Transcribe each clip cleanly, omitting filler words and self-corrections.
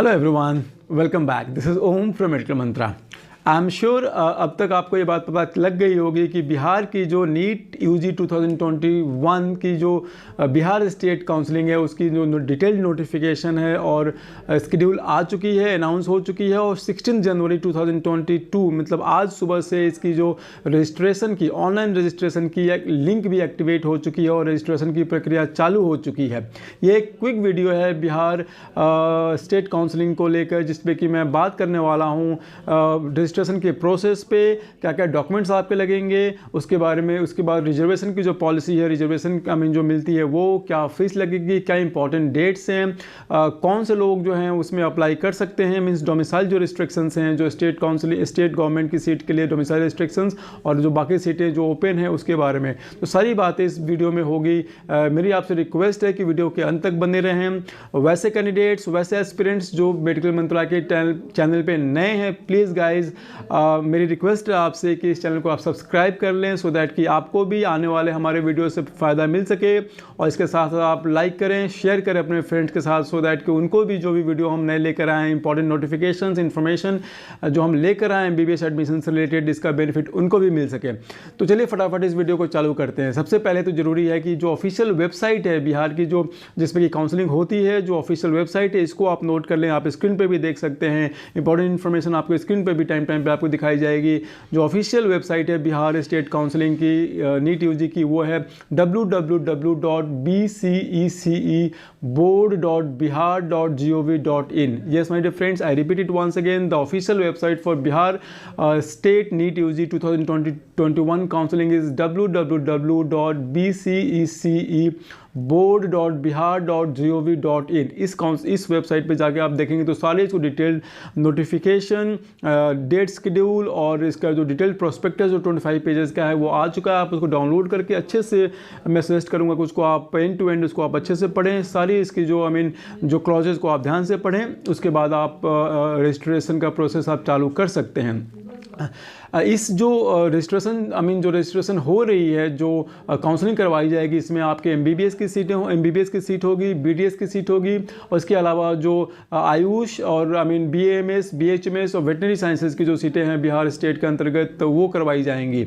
Hello everyone, welcome back. This is Om from medical Mantra. I am sure अब तक आपको ये बात पता लग गई होगी कि बिहार की जो नीट यूजी 2021 की जो बिहार स्टेट काउंसलिंग है उसकी जो डिटेल्ड नोटिफिकेशन है और शेड्यूल आ चुकी है, अनाउंस हो चुकी है और 16 जनवरी 2022 मतलब आज सुबह से इसकी जो रजिस्ट्रेशन की ऑनलाइन रजिस्ट्रेशन की एक लिंक भी एक्टिवेट हो चुकी है और रजिस्ट्रेशन की प्रक्रिया चालू हो चुकी है। ये एक क्विक वीडियो है बिहार स्टेट काउंसलिंग को लेकर, जिसपे कि मैं बात करने वाला हूँ रजिस्ट्रेशन के प्रोसेस पे, क्या क्या डॉक्यूमेंट्स आपके लगेंगे उसके बारे में, उसके बाद रिजर्वेशन की जो पॉलिसी है, रिजर्वेशन जो मिलती है वो, क्या फीस लगेगी, क्या इंपॉर्टेंट डेट्स हैं, कौन से लोग जो हैं उसमें अप्लाई कर सकते हैं, मींस डोमिसाइल जो रिस्ट्रिक्शंस हैं, जो स्टेट गवर्नमेंट की सीट के लिए डोमिसाइल रिस्ट्रिक्शंस और जो बाकी सीटें जो ओपन हैं उसके बारे में। तो सारी बातें इस वीडियो में होगी। मेरी आपसे रिक्वेस्ट है कि वीडियो के अंत तक बने रहें। वैसे कैंडिडेट्स, वैसे एस्पिरेंट्स जो मेडिकल मंत्रा के चैनल पे नए हैं, प्लीज़ गाइज मेरी रिक्वेस्ट है आपसे कि इस चैनल को आप सब्सक्राइब कर लें सो दैट कि आपको भी आने वाले हमारे वीडियो से फ़ायदा मिल सके, और इसके साथ साथ आप लाइक करें, शेयर करें अपने फ्रेंड्स के साथ सो दैट कि उनको भी जो भी वीडियो हम नए लेकर आए हैं, इंपॉर्टेंट नोटिफिकेशंस, इन्फॉर्मेशन जो हम लेकर आए हैं MBBS एडमिशन से रिलेटेड, इसका बेनिफिट उनको भी मिल सके। तो चलिए फटाफट इस वीडियो को चालू करते हैं। सबसे पहले तो ज़रूरी है कि जो ऑफिशियल वेबसाइट है बिहार की, जो जिसमें कि काउंसलिंग होती है, जो ऑफिशियल वेबसाइट है, इसको आप नोट कर लें। आप स्क्रीन पर भी देख सकते हैं, इंपॉर्टेंट इन्फॉर्मेशन आपको स्क्रीन पर भी टाइम पे आपको दिखाई जाएगी। जो ऑफिशियल वेबसाइट है बिहार स्टेट काउंसलिंग की नीट यूजी की, वो है www.bceceboard.bihar.gov.in। yes my dear friends, I repeat it once again, the official website for Bihar state NEET UG 2021 counseling is www.bceceboard.bihar.gov.in। इस वेबसाइट पे जाके आप देखेंगे तो सारे इसको डिटेल्ड नोटिफिकेशन, डेट शेड्यूल और इसका जो डिटेल्ड प्रोस्पेक्टस जो 25 पेजेस का है वो आ चुका है। आप उसको डाउनलोड करके अच्छे से, मैं सजेस्ट करूँगा कि उसको आप एंड टू एंड उसको आप अच्छे से पढ़ें, सारी इसकी जो जो क्लॉजेस को आप ध्यान से पढ़ें। उसके बाद आप रजिस्ट्रेशन का प्रोसेस आप चालू कर सकते हैं। इस जो रजिस्ट्रेशन हो रही है, जो काउंसलिंग करवाई जाएगी, इसमें आपके MBBS की सीटें MBBS की सीट होगी, BDS की सीट होगी, और इसके अलावा जो आयुष और BAMS, BHMS और वेटनरी साइंसेज की जो सीटें हैं बिहार स्टेट के अंतर्गत, तो वो करवाई जाएंगी।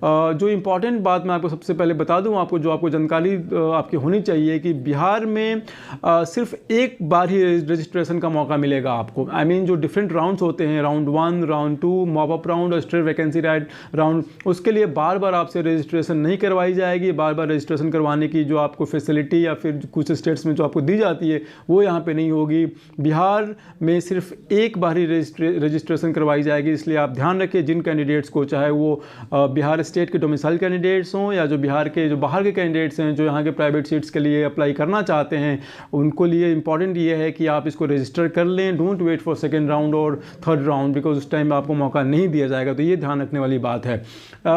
जो इम्पॉर्टेंट बात मैं आपको सबसे पहले बता दूं, आपको जानकारी आपकी होनी चाहिए कि बिहार में सिर्फ एक बार ही रजिस्ट्रेशन का मौका मिलेगा आपको। जो डिफरेंट राउंड्स होते हैं, round 1, round 2, mop up round और स्ट्रेट वैकेंसी राउंड, उसके लिए बार बार आपसे रजिस्ट्रेशन नहीं करवाई जाएगी। बार बार रजिस्ट्रेशन करवाने की जो आपको फैसिलिटी या फिर कुछ स्टेट्स में जो आपको दी जाती है वो यहाँ पे नहीं होगी। बिहार में सिर्फ एक बार ही रजिस्ट्रेशन करवाई जाएगी। इसलिए आप ध्यान रखिए, जिन कैंडिडेट्स को, चाहे वो बिहार स्टेट के डोमिसाइल कैंडिडेट्स हों या जो बिहार के जो बाहर के कैंडिडेट्स हैं जो यहाँ के प्राइवेट सीट्स के लिए अप्लाई करना चाहते हैं, उनको लिए इंपॉर्टेंट ये है कि आप इसको रजिस्टर कर लें। Don't wait for second round और थर्ड राउंड, बिकॉज उस टाइम आपको मौका नहीं दिया जाएगा। तो ये ध्यान रखने वाली बात है।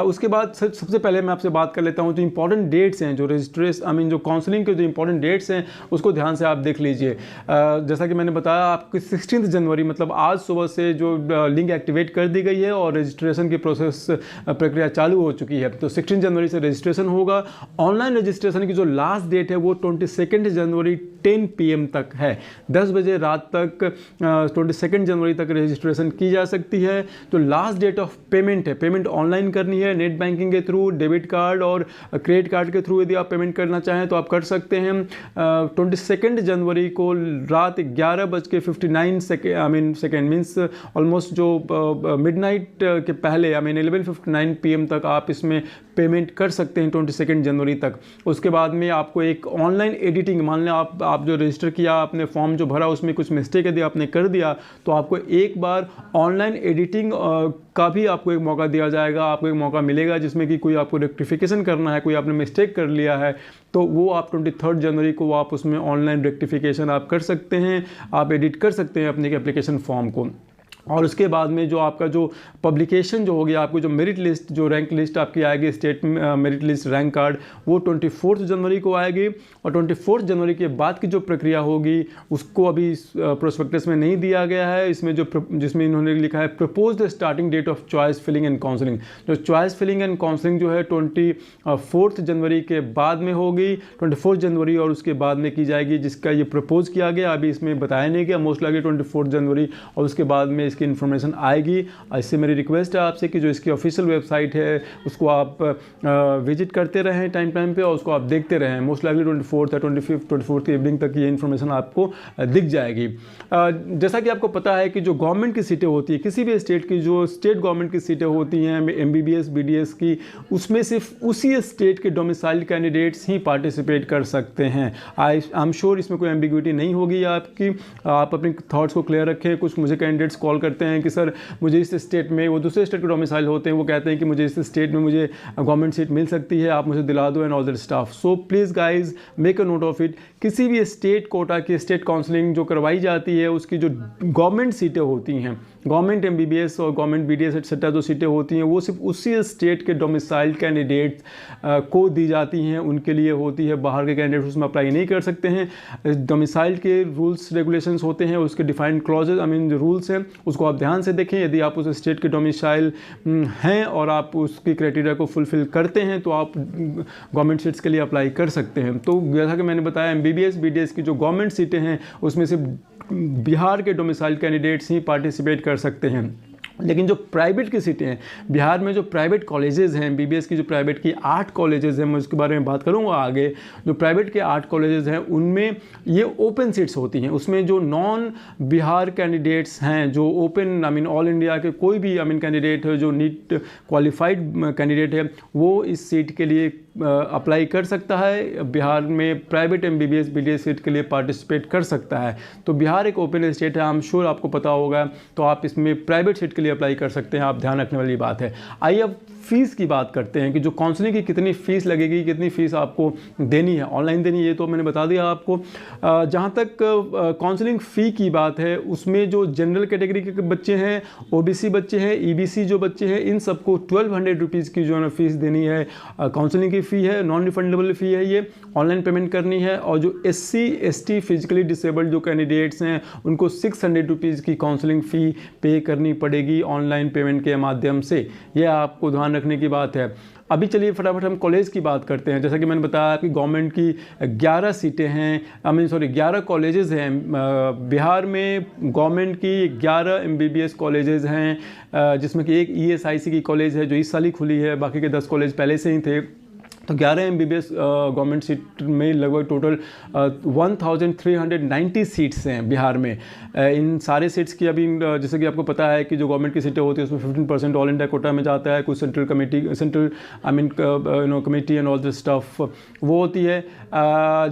उसके बाद सबसे पहले मैं आपसे बात कर लेता हूँ जो इंपॉर्टेंट डेट्स हैं, जो रजिस्ट्रेशन जो काउंसलिंग के जो इंपॉर्टेंट डेट्स हैं उसको ध्यान से आप देख लीजिए। जैसा कि मैंने बताया आपकी 16 जनवरी मतलब आज सुबह से जो लिंक एक्टिवेट कर दी गई है और रजिस्ट्रेशन की प्रोसेस प्रक्रिया चालू हो चुकी है। तो 16 जनवरी से रजिस्ट्रेशन होगा। ऑनलाइन रजिस्ट्रेशन की जो लास्ट डेट है वो 22 जनवरी 10 PM तक है। 10 बजे रात तक 22 जनवरी तक रजिस्ट्रेशन की जा सकती है। तो लास्ट डेट ऑफ पेमेंट है, पेमेंट ऑनलाइन करनी है, नेट बैंकिंग के थ्रू, डेबिट कार्ड और क्रेडिट कार्ड के थ्रू। यदि आप पेमेंट करना चाहें तो आप कर सकते हैं। 22 जनवरी को रात 11:59 सेकेंड मीन्स ऑलमोस्ट जो मिडनाइट के पहले 11:59 PM तक आप इसमें पेमेंट कर सकते हैं 22 जनवरी तक। उसके बाद में आपको एक ऑनलाइन एडिटिंग, मान लें आप जो रजिस्टर किया, आपने फॉर्म जो भरा उसमें कुछ मिस्टेक यदि आपने कर दिया तो आपको एक बार ऑनलाइन एडिटिंग का भी आपको एक मौका दिया जाएगा। आपको एक मौका मिलेगा जिसमें कि कोई आपको रेक्टिफिकेशन करना है, कोई आपने मिस्टेक कर लिया है तो वो आप 23 जनवरी को आप उसमें ऑनलाइन रेक्टिफिकेशन आप कर सकते हैं, आप एडिट कर सकते हैं अपने एप्लीकेशन फॉर्म को। और उसके बाद में जो आपका जो पब्लिकेशन जो होगी, आपको जो मेरिट लिस्ट, जो रैंक लिस्ट आपकी आएगी, state merit list rank card, वो 24 जनवरी को आएगी। और 24 जनवरी के बाद की जो प्रक्रिया होगी उसको अभी प्रोस्पेक्टस में नहीं दिया गया है। इसमें जिसमें इन्होंने लिखा है proposed starting date of choice filling and counselling. जो चॉइस फिलिंग एंड काउंसलिंग जो है 24 जनवरी के बाद में होगी, 24 जनवरी और उसके बाद में की जाएगी, जिसका ये प्रपोज किया गया। अभी इसमें बताया नहीं गया, मोस्ट लाइकली 24 जनवरी और उसके बाद में इसकी इन्फॉर्मेशन आएगी। इससे मेरी रिक्वेस्ट है आपसे कि जो इसकी ऑफिशियल वेबसाइट है उसको आप विजिट करते रहें टाइम पे और उसको आप देखते रहें। मोस्ट लाइकली 24 या 24 की इवनिंग तक ये इन्फॉर्मेशन आपको दिख जाएगी। जैसा कि आपको पता है कि जो गवर्नमेंट की सीटें होती है, किसी भी स्टेट की जो स्टेट गवर्नमेंट की सीटें होती हैं MBBS BDS की, उसमें सिर्फ उसी स्टेट के डोमिसाइल्ड कैंडिडेट्स ही पार्टिसिपेट कर सकते हैं। आई एम श्योर इसमें कोई एम्बिग्विटी नहीं होगी आपकी। आप अपने थॉट्स को क्लियर रखें। कुछ मुझे कैंडिडेट्स कॉल करते हैं कि सर मुझे इस स्टेट में, वो दूसरे स्टेट के डोमिसाइल होते हैं, वो कहते हैं कि मुझे इस स्टेट में मुझे गवर्नमेंट सीट मिल सकती है, आप मुझे दिला दो and all that staff. So please guys make a note of it. किसी भी स्टेट कोटा की स्टेट काउंसलिंग जो करवाई जाती है उसकी जो गवर्नमेंट सीटें होती हैं, गवर्नमेंट MBBS और गवर्नमेंट BDS एक्सेट्रा जो सीटें होती हैं, वो सिर्फ उसी स्टेट के डोमिसाइल्ड कैंडिडेट को दी जाती हैं, उनके लिए होती है। बाहर के कैंडिडेट उसमें अप्लाई नहीं कर सकते हैं। डोमिसाइल्ड के रूल्स रेगुलेशंस होते हैं, उसके डिफाइंड क्लॉजेज जो रूल्स हैं उसको आप ध्यान से देखें। यदि आप उस स्टेट के डोमिसाइल हैं और आप उसकी क्राइटेरिया को फुलफिल करते हैं तो आप गवर्नमेंट सीट्स के लिए अप्लाई कर सकते हैं। तो जैसा कि मैंने बताया, MBBS BDS की जो गवर्नमेंट सीटें हैं उसमें सिर्फ बिहार के डोमिसाइल कैंडिडेट्स ही पार्टिसिपेट कर सकते हैं। लेकिन जो प्राइवेट की सीटें हैं, बिहार में जो प्राइवेट कॉलेजेस हैं, MBBS की जो प्राइवेट की 8 कॉलेजेस हैं, मैं उसके बारे में बात करूंगा आगे। जो प्राइवेट के 8 कॉलेजेस हैं उनमें ये ओपन सीट्स होती हैं। उसमें जो नॉन बिहार कैंडिडेट्स हैं, जो ओपन ऑल इंडिया के कोई भी कैंडिडेट है, जो नीट क्वालिफाइड कैंडिडेट है, वो इस सीट के लिए अप्लाई कर सकता है। बिहार में प्राइवेट MBBS BDS सीट के लिए पार्टिसिपेट कर सकता है। तो बिहार एक ओपन स्टेट है, आई एम श्योर आपको पता होगा। तो आप इसमें प्राइवेट सीट के लिए अप्लाई कर सकते हैं, आप ध्यान रखने वाली बात है। आइए अब फ़ीस की बात करते हैं कि जो काउंसलिंग की कितनी फ़ीस लगेगी, कितनी फ़ीस आपको देनी है, ऑनलाइन देनी है, ये तो मैंने बता दिया आपको। जहाँ तक काउंसलिंग फ़ी की बात है, उसमें जो जनरल कैटेगरी के बच्चे हैं, OBC बच्चे हैं, EBC जो बच्चे हैं, इन सबको 1200 रुपीज़ की जो है ना फ़ीस देनी है। काउंसलिंग की फ़ी है, नॉन रिफंडेबल फ़ी है, ये ऑनलाइन पेमेंट करनी है। और जो SC ST फिजिकली डिसेबल्ड जो कैंडिडेट्स हैं उनको 600 रुपीज़ की काउंसलिंग फ़ी पे करनी पड़ेगी ऑनलाइन पेमेंट के माध्यम से। ये आपको ध्यान रखने की बात है। अभी चलिए फटाफट हम कॉलेज की बात करते हैं। जैसा कि मैंने बताया कि गवर्नमेंट की 11 सीटें हैं, 11 कॉलेजेस हैं। बिहार में गवर्नमेंट की 11 MBBS कॉलेजेस हैं, जिसमें कि एक ESIC की कॉलेज है जो इस साल ही खुली है, बाकी के 10 कॉलेज पहले से ही थे। तो 11 MBBS गवर्नमेंट सीट में लगभग टोटल 1390 सीट्स हैं बिहार में। इन सारे सीट्स की अभी जैसे कि आपको पता है कि जो गवर्नमेंट की सीटें होती है उसमें 15% ऑल इंडिया कोटा में जाता है, कुछ central committee and all this stuff वो होती है।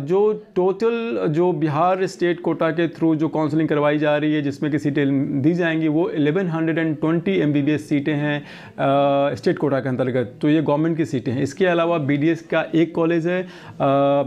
जो टोटल जो बिहार स्टेट कोटा के थ्रू जो काउंसलिंग करवाई जा रही है, जिसमें कि सीटें दी जाएंगी, वो 1120 MBBS सीटें हैं स्टेट कोटा के अंतर्गत। तो ये गवर्नमेंट की सीटें हैं। इसके अलावा BDS का एक कॉलेज है,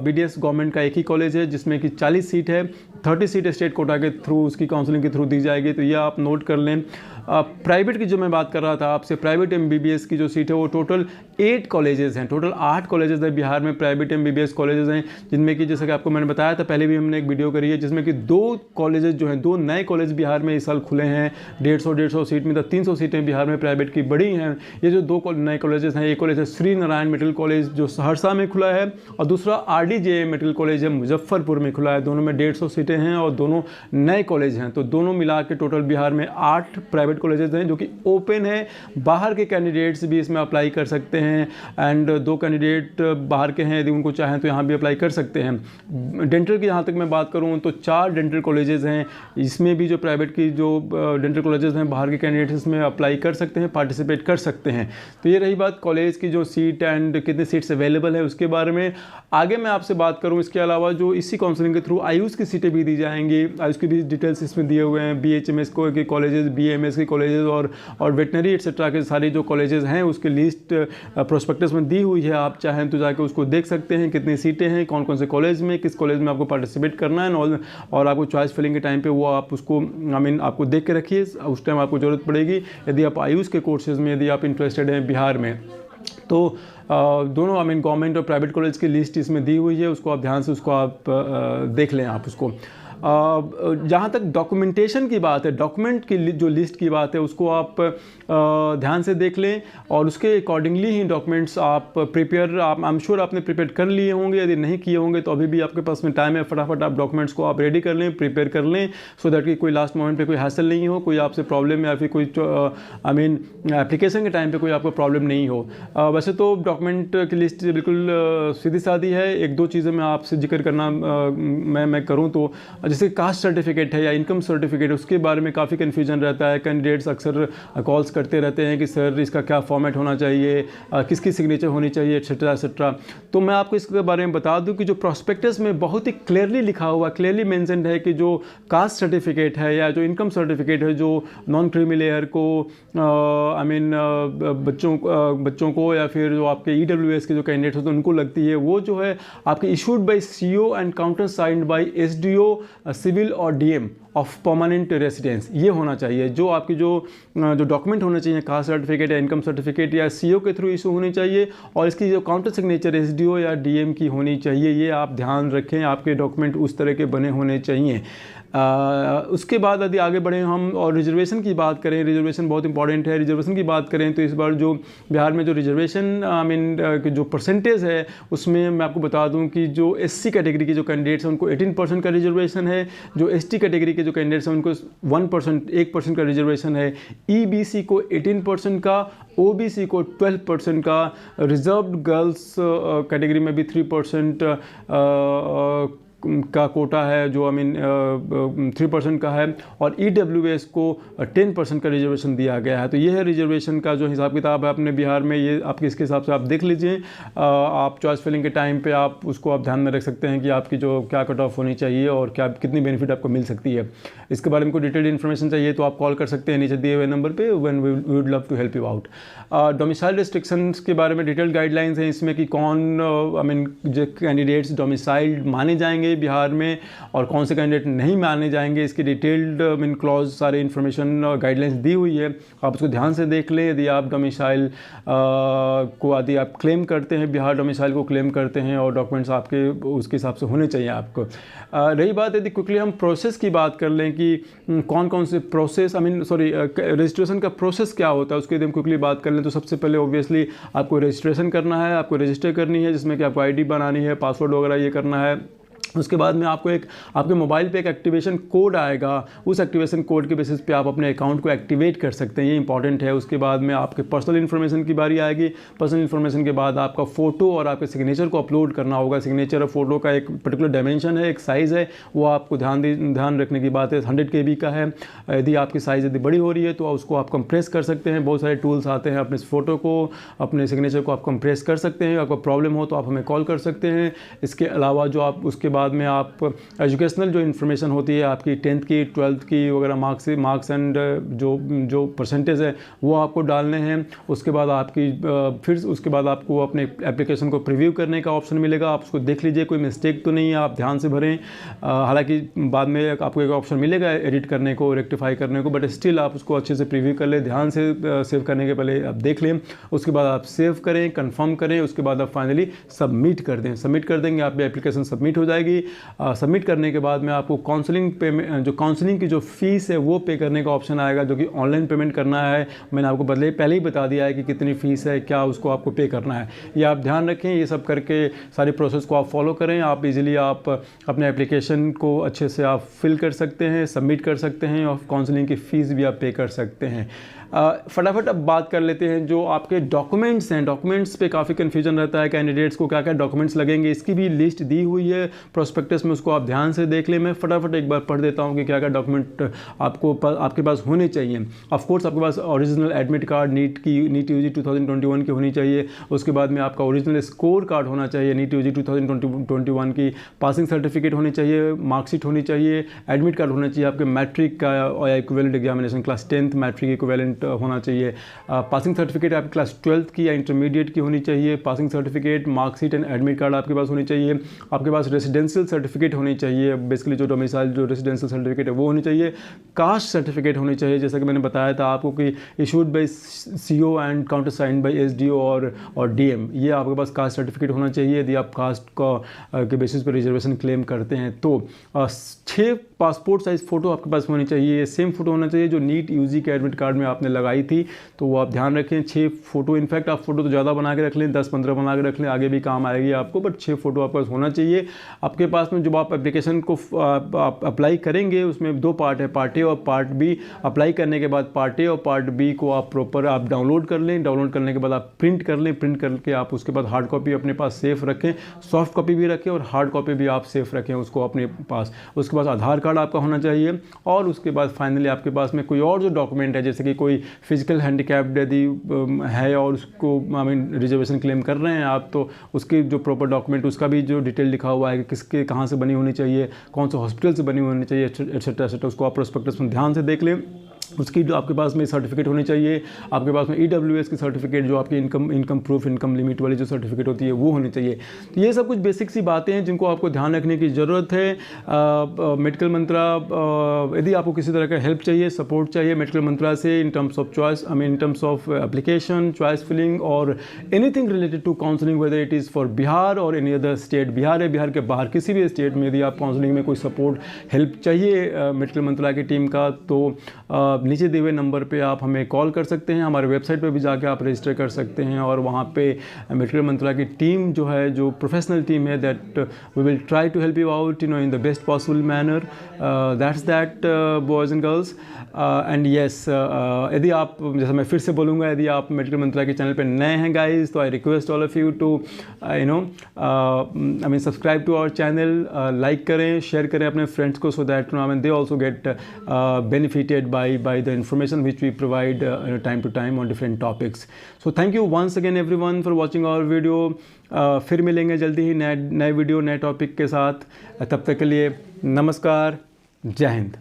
BDS गवर्नमेंट का एक ही कॉलेज है जिसमें कि 40 सीट है, 30 सीट स्टेट कोटा के थ्रू, उसकी काउंसलिंग के थ्रू दी जाएगी। तो ये आप नोट कर लें। प्राइवेट की जो मैं बात कर रहा था आपसे, प्राइवेट MBBS की जो सीट है वो टोटल 8 कॉलेजेस हैं, टोटल 8 कॉलेजेस हैं बिहार में प्राइवेट MBBS कॉलेजेस हैं, जिनमें कि जैसे कि आपको मैंने बताया था, पहले भी हमने एक वीडियो करी है, जिसमें कि 2 कॉलेजेस जो हैं, 2 नए कॉलेज बिहार में इस साल खुले हैं। 150 सीट में, 300 सीटें बिहार में प्राइवेट की बढ़ी हैं। ये जो 2 नए कॉलेजेस हैं, एक कॉलेज है श्री नारायण मेडिकल कॉलेज जो सहरसा में खुला है, और दूसरा RDJ मेडिकल कॉलेज है मुजफ्फरपुर में खुला है। दोनों में 150 सीटें हैं और दोनों नए कॉलेज हैं। तो दोनों मिला के टोटल बिहार में 8 प्राइवेट कॉलेजेस हैं जो कि ओपन है। बाहर के कैंडिडेट्स भी इसमें अप्लाई कर सकते हैं, एंड 2 कैंडिडेट बाहर के हैं, यदि उनको चाहें तो यहाँ भी अप्लाई कर सकते हैं। डेंटल की जहाँ तक मैं बात करूँ तो 4 डेंटल कॉलेजेस हैं, इसमें भी जो प्राइवेट की जो डेंटल कॉलेजेस हैं, बाहर के कैंडिडेट्स इसमें अप्लाई कर सकते हैं, पार्टिसिपेट कर सकते हैं। तो ये रही बात कॉलेज की जो सीट एंड कितने सीट्स अवेलेबल है उसके बारे में। आगे मैं आपसे बात करूँ, इसके अलावा जो इसी काउंसलिंग के थ्रू आयुष की सीटें भी भी दी जाएंगी, उसकी भी डिटेल्स इसमें दिए हुए हैं। BHMS को के कॉलेजेस, BAMS के कॉलेजेस और वेटनरी एट्सेट्रा के सारे जो कॉलेजेस हैं उसकी लिस्ट प्रोस्पेक्टस में दी हुई है। आप चाहें तो जाके उसको देख सकते हैं, कितनी सीटें हैं, कौन कौन से कॉलेज में, किस कॉलेज में आपको पार्टिसिपेट करना है, और आपको चॉइस फिलिंग के टाइम पे वो आप उसको आपको देख के रखिए, उस टाइम आपको ज़रूरत पड़ेगी। यदि आप आयुष के कोर्सेज़ में यदि आप इंटरेस्टेड हैं बिहार में, तो दोनों गवर्नमेंट और प्राइवेट कॉलेज की लिस्ट इसमें दी हुई है, उसको आप ध्यान से उसको आप देख लें आप उसको। जहाँ तक डॉक्यूमेंटेशन की बात है, डॉक्यूमेंट की जो लिस्ट की बात है उसको आप ध्यान से देख लें और उसके अकॉर्डिंगली ही डॉक्यूमेंट्स आप प्रिपेयर, आई एम श्योर आपने प्रिपेयर कर लिए होंगे। यदि नहीं किए होंगे तो अभी भी आपके पास में टाइम है, फटाफट आप डॉक्यूमेंट्स को आप रेडी कर लें, प्रिपेयर कर लें, सो दैट कि कोई लास्ट मोमेंट पे कोई हासिल नहीं हो, कोई आपसे प्रॉब्लम या फिर कोई एप्लीकेशन के टाइम पे कोई आपको प्रॉब्लम नहीं हो। वैसे तो डॉक्यूमेंट की लिस्ट बिल्कुल सीधी सादी है। एक दो चीज़ें मैं आपसे जिक्र करना मैं करूँ तो, जैसे कास्ट सर्टिफिकेट है या इनकम सर्टिफिकेट, उसके बारे में काफ़ी कन्फ्यूजन रहता है। कैंडिडेट्स अक्सर कॉल्स करते रहते हैं कि सर इसका क्या फॉर्मेट होना चाहिए, किसकी सिग्नेचर होनी चाहिए, एट्सेट्रा एट्सेट्रा। तो मैं आपको इसके बारे में बता दूं कि जो प्रॉस्पेक्टस में बहुत ही क्लियरली लिखा हुआ, क्लियरली मेंशन्ड है कि जो कास्ट सर्टिफिकेट है या जो इनकम सर्टिफिकेट है जो नॉन क्रीमी लेयर को बच्चों को या फिर जो आपके EWS के जो कैंडिडेट्स होते हैं उनको लगती है, वो जो है आपके issued by CO and counter signed by SDO civil और DM ऑफ परमानेंट रेसिडेंस, ये होना चाहिए। जो आपकी जो डॉक्यूमेंट होने चाहिए, कास्ट सर्टिफिकेट या इनकम सर्टिफिकेट या CO के थ्रू इशू होनी चाहिए, और इसकी जो काउंटर सिग्नेचर SDO या DM की होनी चाहिए। ये आप ध्यान रखें, आपके डॉक्यूमेंट उस तरह के बने होने चाहिए। उसके बाद यदि आगे बढ़ें हम और रिजर्वेशन की बात करें, रिजर्वेशन बहुत इंपॉर्टेंट है। रिजर्वेशन की बात करें तो इस बार जो बिहार में जो रिजर्वेशन जो परसेंटेज है उसमें मैं आपको बता दूं कि जो SC कैटेगरी के जो कैंडिडेट्स हैं उनको 18% का रिजर्वेशन है, जो ST कैटेगरी के जो कैंडिडेट्स हैं उनको 1% का रिजर्वेशन है, EBC को 18% का, OBC को 12% का, रिजर्व्ड गर्ल्स कैटेगरी में भी 3% का कोटा है जो 3% का है, और EWS को 10% का रिजर्वेशन दिया गया है। तो ये है रिजर्वेशन का जो हिसाब किताब है अपने बिहार में। ये आपके इसके हिसाब से आप देख लीजिए। आप चॉइस फिलिंग के टाइम पे आप उसको आप ध्यान में रख सकते हैं कि आपकी जो क्या कट ऑफ होनी चाहिए और क्या कितनी बेनिफिट आपको मिल सकती है। इसके बारे में कोई डिटेल्ड इन्फॉर्मेशन चाहिए तो आप कॉल कर सकते हैं नीचे दिए हुए नंबर पर, when we would love to help you out. Domicile restrictions के बारे में डिटेल्ड गाइडलाइंस हैं इसमें कि कौन जो कैंडिडेट्स डोमिसाइल्ड माने जाएंगे बिहार में और कौन से कैंडिडेट नहीं माने जाएंगे। इसकी डिटेल्ड क्लॉज सारे इन्फॉर्मेशन गाइडलाइंस दी हुई है, आप उसको ध्यान से देख लें। यदि आप डोमिसाइल को यदि आप क्लेम करते हैं, बिहार डोमिसाइल को क्लेम करते हैं और डॉक्यूमेंट्स आपके उसके हिसाब से होने चाहिए आपको। रही बात यदि क्विकली हम प्रोसेस की बात कर लें कि कौन कौन से प्रोसेस रजिस्ट्रेशन का प्रोसेस क्या होता है, उसके यदि हम क्विकली बात कर लें तो सबसे पहले ऑब्वियसली आपको रजिस्ट्रेशन करना है, आपको रजिस्टर करनी है, जिसमें कि आपको ID बनानी है, पासवर्ड वगैरह ये करना है। उसके बाद में आपको आपके मोबाइल पे एक एक्टिवेशन कोड आएगा, उस एक्टिवेशन कोड के बेसिस पे आप अपने अकाउंट को एक्टिवेट कर सकते हैं, ये इंपॉर्टेंट है। उसके बाद में आपके पर्सनल इन्फॉर्मेशन की बारी आएगी। पर्सनल इन्फॉर्मेशन के बाद आपका फ़ोटो और आपके सिग्नेचर को अपलोड करना होगा। सिग्नेचर और फोटो का एक पर्टिकुलर डायमेंशन है, एक साइज़ है, वो आपको ध्यान रखने की बात है। 100 KB का है। यदि आपकी साइज़ यदि बड़ी हो रही है तो उसको आप कंप्रेस कर सकते हैं। बहुत सारे टूल्स आते हैं, अपने फ़ोटो को, अपने सिग्नेचर को आप कंप्रेस कर सकते हैं। आपको प्रॉब्लम हो तो आप हमें कॉल कर सकते हैं। इसके अलावा जो आप उसके बाद में आप एजुकेशनल जो इन्फॉर्मेशन होती है आपकी 10th की 12th की वगैरह मार्क्स एंड जो परसेंटेज है वो आपको डालने हैं। उसके बाद उसके बाद आपको अपने एप्लीकेशन को प्रीव्यू करने का ऑप्शन मिलेगा। आप उसको देख लीजिए, कोई मिस्टेक तो नहीं है, आप ध्यान से भरें। हालांकि बाद में आपको एक ऑप्शन मिलेगा एडिट करने को, रेक्टिफाई करने को, बट स्टिल आप उसको अच्छे से प्रीव्यू कर लें, ध्यान से सेव करने के पहले आप देख लें। उसके बाद आप सेव करें, कन्फर्म करें, उसके बाद आप फाइनली सबमिट कर दें। सबमिट कर देंगे, आपकी एप्लीकेशन सबमिट हो जाएगी। सबमिट करने के बाद में आपको काउंसलिंग की जो फीस है वो पे करने का ऑप्शन आएगा, जो कि ऑनलाइन पेमेंट करना है। मैंने आपको पहले ही बता दिया है कि कितनी फ़ीस है, क्या उसको आपको पे करना है। ये आप ध्यान रखें, ये सब करके सारी प्रोसेस को आप फॉलो करें। आप इजीली आप अपने एप्लीकेशन को अच्छे से आप फिल कर सकते हैं, सबमिट कर सकते हैं और काउंसलिंग की फ़ीस भी आप पे कर सकते हैं। फटाफट अब बात कर लेते हैं जो आपके डॉक्यूमेंट्स हैं। डॉक्यूमेंट्स पे काफ़ी कन्फ्यूजन रहता है, कैंडिडेट्स को क्या क्या डॉक्यूमेंट्स लगेंगे, इसकी भी लिस्ट दी हुई है प्रोस्पेक्टस में, उसको आप ध्यान से देख लें। मैं फटाफट एक बार पढ़ देता हूँ कि क्या क्या डॉक्यूमेंट आपके पास होने चाहिए। ऑफकोर्स आपके पास original admit card NEET UG 2021 की होनी चाहिए। उसके बाद में आपका ओरिजिनल स्कोर कार्ड होना चाहिए, नीट यूजी 2021 की पासिंग सर्टिफिकेट होनी चाहिए, मार्कशीट होनी चाहिए, एडमिट कार्ड होना चाहिए आपके मैट्रिक का या equivalent examination class 10th matric equivalent होना चाहिए, पासिंग सर्टिफिकेट आपकी क्लास 12th की या इंटरमीडिएट की होनी चाहिए, passing certificate, marksheet and admit card आपके पास होनी चाहिए। आपके पास रेजिडेंशियल सर्टिफिकेट होनी चाहिए, बेसिकली जो डोमिसाइल जो रेजिडेंशियल सर्टिफिकेट है वो होनी चाहिए। कास्ट सर्टिफिकेट होनी चाहिए, जैसा कि मैंने बताया था आपको कि issued by CO and counter signed by SDO और DM, ये आपके पास कास्ट सर्टिफिकेट होना चाहिए। यदि आप कास्ट के बेसिस पर रिजर्वेशन क्लेम करते हैं तो 6 पासपोर्ट साइज़ फ़ोटो आपके पास होनी चाहिए। सेम फ़ोटो होना चाहिए जो नीट यूजी के एडमिट कार्ड में आपने लगाई थी, तो वो आप ध्यान रखें। 6 फ़ोटो, इनफैक्ट आप फ़ोटो तो ज़्यादा बना के रख लें, 10-15 बना के रख लें, आगे भी काम आएगी आपको, बट 6 फ़ोटो आपके पास होना चाहिए। आपके पास में जब आप एप्लीकेशन को आप अप्लाई करेंगे उसमें 2 पार्ट है, पार्ट ए और पार्ट बी। अप्लाई करने के बाद पार्ट ए और पार्ट बी को आप प्रॉपर आप डाउनलोड कर लें। डाउनलोड करने के बाद आप प्रिंट कर लें, प्रिंट करके आप उसके बाद हार्ड कॉपी अपने पास सेफ रखें, सॉफ्ट कॉपी भी रखें और हार्ड कॉपी भी आप सेफ रखें उसको अपने पास। उसके बाद आधार कार्ड आपका होना चाहिए और उसके बाद फाइनली आपके पास में कोई और जो डॉक्यूमेंट है, जैसे कि कोई फिजिकल हैंडीकैप्ड यदि है और उसको रिजर्वेशन क्लेम कर रहे हैं आप, तो उसके जो प्रॉपर डॉक्यूमेंट, उसका भी जो डिटेल लिखा हुआ है कि किसके कहाँ से बनी होनी चाहिए, कौन से हॉस्पिटल से बनी होनी चाहिए, एटसेट्रा एटसेट्रा, उसको आप प्रोस्पेक्टस में ध्यान से देख लें। उसकी जो आपके पास में सर्टिफिकेट होनी चाहिए, आपके पास में EWS की सर्टिफिकेट, जो आपकी इनकम प्रूफ, इनकम लिमिट वाली जो सर्टिफिकेट होती है वो होनी चाहिए। तो ये सब कुछ बेसिक सी बातें हैं जिनको आपको ध्यान रखने की ज़रूरत है। मेडिकल मंत्रा, यदि आपको किसी तरह का हेल्प चाहिए, सपोर्ट चाहिए मेडिकल मंत्रा से in terms of choice, in terms of application, choice filling और anything related to counselling, whether it is for Bihar और एनी अदर स्टेट, बिहार है, बिहार के बाहर किसी भी स्टेट में यदि आप काउंसलिंग में कोई सपोर्ट हेल्प चाहिए मेडिकल मंत्रा की टीम का, तो नीचे दिए हुए नंबर पे आप हमें कॉल कर सकते हैं। हमारे वेबसाइट पे भी जाके आप रजिस्टर कर सकते हैं और वहाँ पे मेडिकल मंत्रा की टीम जो है, जो प्रोफेशनल टीम है, that we will try to help you out in the best possible manner. That's that boys and girls. And yes, यदि आप, जैसा मैं फिर से बोलूँगा, यदि आप मेडिकल मंत्रा के चैनल पे नए हैं गाइज, तो I request all of you to subscribe to our channel, like करें, शेयर करें अपने फ्रेंड्स को, so that they also get benefited by the information which we provide time to time on different topics. So thank you once again everyone for watching our video. फिर मिलेंगे जल्दी ही नए video, नए topic के साथ। तब तक के लिए नमस्कार, जय हिंद।